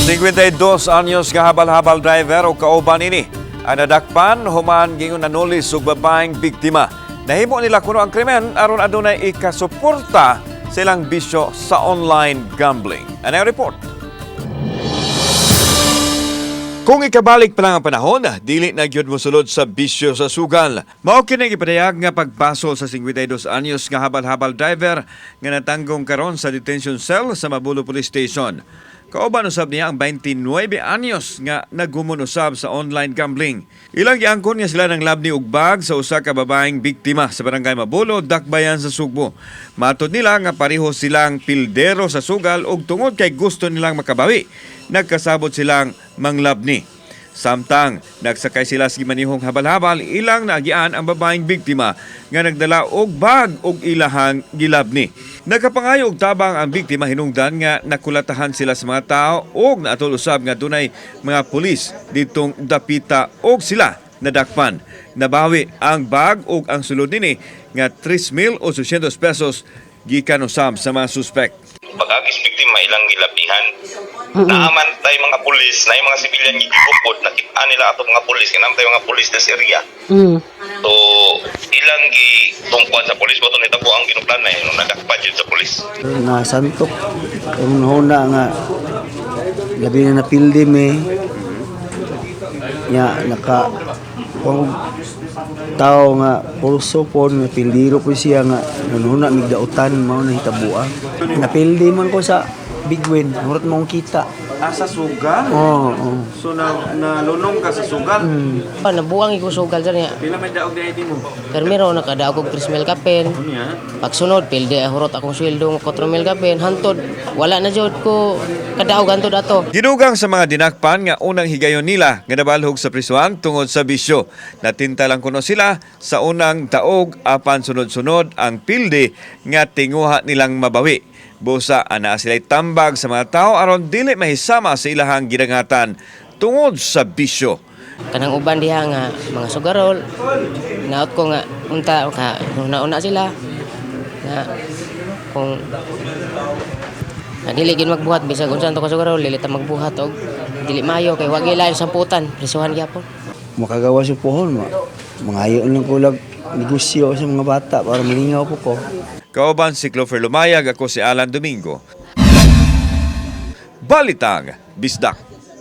52 anyos nga habal-habal driver o kauban ini ang nadakpan human gingon nanulis ug babaeng biktima. Nahimo nila kuno ang krimen aron adunay ikasuporta sa ilang bisyo sa online gambling. Ano ang report? Kung ikabalik pa lang ang panahon, dili na gyud mosulod sa bisyo sa sugal. Mao kini gipadayag nga pagbasol sa 52 anyos nga habal-habal driver nga natanggong karon sa detention cell sa Mabulo Police Station. Kauban usab niya ang 29 anyos nga nagumon usab sa online gambling. Ilang giangkon niya sila ng labni ug bag sa usa ka babaeng biktima sa barangay Mabulo, Dakbayan sa Sugbo. Matod nila nga pareho silang pildero sa sugal ug tungod kay gusto nilang makabawi, nagkasabot silang manglabni. Samtang nagsakay sila sa gimanihong habal-habal, ilang naagian ang babaeng biktima nga nagdala og bag og ilahang gilabni. Nagkapangayo og tabang ang biktima hinungdan nga nakulatahan sila sa mga tao og naatol usab nga dunay mga pulis ditong dapita og sila nadakpan. Nabawi ang bag og ang sulod nini nga 3,800 pesos gikan usab sa mga suspect. Pag-agis biktima ilang gilapihan. Naaman tayo mga pulis, na yung mga sibilyan gigibukod, nakita nila ato mga pulis, kinam tayo mga pulis na Syria. So, ilang gitungkuan sa pulis, boto nito po ang ginuplan na yun, nagakpan yun sa pulis. Nasantok, ang huna nga, labi na napildi me, nga naka, kung tao nga, pulso po, napildiro po siya nga, nanuna, migdautan, mao na hitabuan. Napildi man ko sa Big Win, murot mong kita. Sa sugal? Oo. So nalunong ka sa sugal? Nabuang ko sugal sa niya. Pila may daog na ID mo? Permiro, nakadaog og 3,000 kapen. Pagsunod, pilde hurot akong sweldo ng 4,000 kapen. Hantod, wala na jud ko kadaog hantod ato. Gidugang sa mga dinakpan nga unang higayon nila nga nabalhog sa prisuan tungod sa bisyo. Natinta lang kuno sila sa unang daog apan sunod-sunod ang pilde nga tinguha nilang mabawi. Busa ana sila'y tambag sa mga tao aron dili mahisama sa ilahang gidangatan tungod sa bisyo. Kanang uban diha nga mga sugarol, naot ko nga unta ka una sila na kung dili gid magbuhat bisag unsa to ka sugarol dili ta magbuhat og dili mayo kay wa gyud lain samputan prisuhan gyapon. Makagawa sa pohon, mangayon lang ko lang negosyo sa mga bata para malingaw po ko. Kauban si Clover Lumayag, ako si Alan Domingo. Balitang Bisdak.